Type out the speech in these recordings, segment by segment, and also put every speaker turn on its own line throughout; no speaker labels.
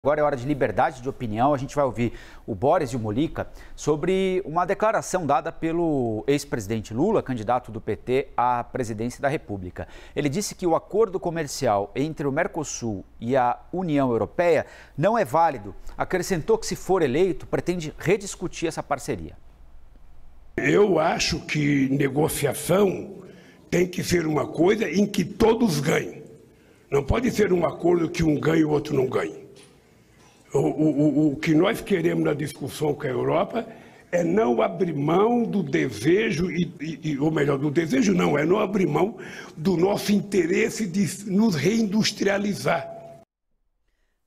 Agora é hora de liberdade de opinião. A gente vai ouvir o Boris e o Mollica sobre uma declaração dada pelo ex-presidente Lula, candidato do PT à presidência da República. Ele disse que o acordo comercial entre o Mercosul e a União Europeia não é válido. Acrescentou que, se for eleito, pretende rediscutir essa parceria.
Eu acho que negociação tem que ser uma coisa em que todos ganhem. Não pode ser um acordo que um ganha e o outro não ganha. O que nós queremos na discussão com a Europa é não abrir mão do desejo, ou melhor, do desejo não, é não abrir mão do nosso interesse de nos reindustrializar.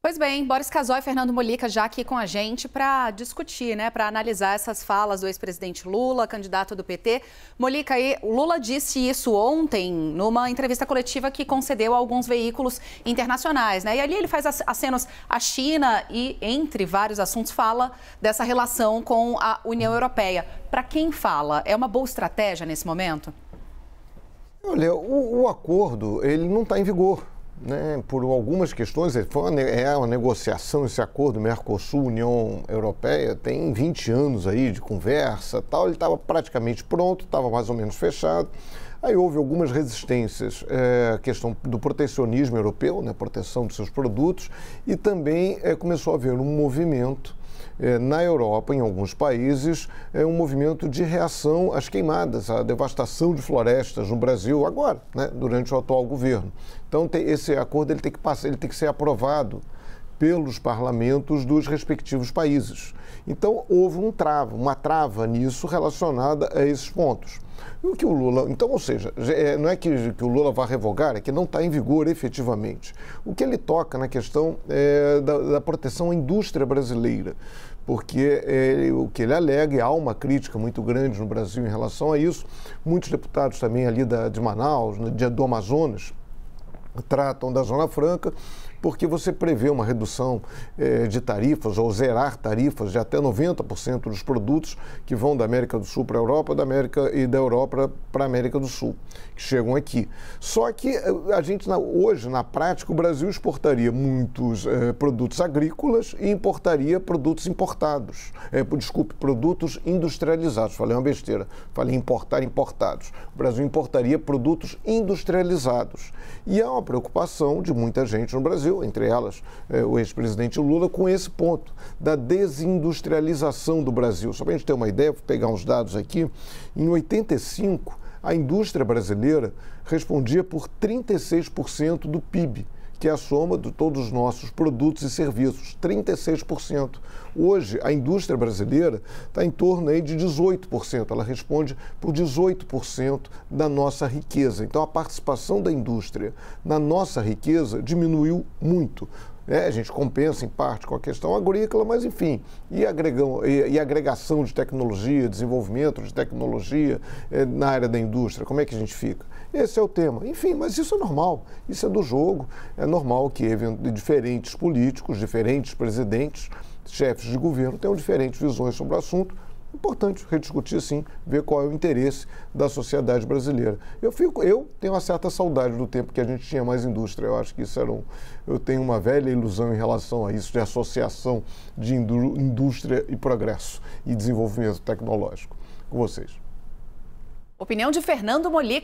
Pois bem, Boris Casoy e Fernando Mollica já aqui com a gente para discutir, para analisar essas falas do ex-presidente Lula, candidato do PT. Mollica, o Lula disse isso ontem numa entrevista coletiva que concedeu a alguns veículos internacionais, E ali ele faz acenos à China e, entre vários assuntos, fala dessa relação com a União Europeia. Para quem fala, é uma boa estratégia nesse momento?
Olha, o acordo, ele não está em vigor. Por algumas questões, é uma negociação, esse acordo Mercosul-União Europeia tem 20 anos aí de conversa, tal. Ele estava praticamente pronto, estava mais ou menos fechado. Aí houve algumas resistências, a questão do protecionismo europeu, proteção dos seus produtos, e também começou a haver um movimento na Europa, em alguns países, um movimento de reação às queimadas, à devastação de florestas no Brasil, agora, durante o atual governo. Então, esse acordo ele tem que ser aprovado pelos parlamentos dos respectivos países. Então, houve uma trava nisso relacionada a esses pontos. E o que o Lula... Então, ou seja, não é que o Lula vá revogar, é que não está em vigor efetivamente. O que ele toca na questão da proteção à indústria brasileira, porque o que ele alega, e há uma crítica muito grande no Brasil em relação a isso, muitos deputados também ali de Manaus, do Amazonas, tratam da Zona Franca, porque você prevê uma redução de tarifas ou zerar tarifas de até 90% dos produtos que vão da América do Sul para a Europa, e da Europa para a América do Sul, que chegam aqui. Só que a gente, hoje, na prática, o Brasil exportaria muitos produtos agrícolas e importaria produtos importados. Produtos industrializados. Falei uma besteira. Falei importados. O Brasil importaria produtos industrializados. E há uma preocupação de muita gente no Brasil, entre elas o ex-presidente Lula, com esse ponto da desindustrialização do Brasil. Só para a gente ter uma ideia, vou pegar uns dados aqui, em 85, a indústria brasileira respondia por 36% do PIB, que é a soma de todos os nossos produtos e serviços, 36%. Hoje, a indústria brasileira está em torno aí de 18%, ela responde por 18% da nossa riqueza. Então, a participação da indústria na nossa riqueza diminuiu muito. A gente compensa, em parte, com a questão agrícola, mas, enfim, e agregação de tecnologia, desenvolvimento de tecnologia na área da indústria, como é que a gente fica? Esse é o tema. Enfim, mas isso é normal, isso é do jogo. É normal que diferentes políticos, diferentes presidentes, chefes de governo tenham diferentes visões sobre o assunto. Importante rediscutir, sim, ver qual é o interesse da sociedade brasileira. Eu tenho uma certa saudade do tempo que a gente tinha mais indústria. Eu acho que isso eu tenho uma velha ilusão em relação a isso, de associação de indústria e progresso e desenvolvimento tecnológico. Com vocês.
Opinião de Fernando Mollica.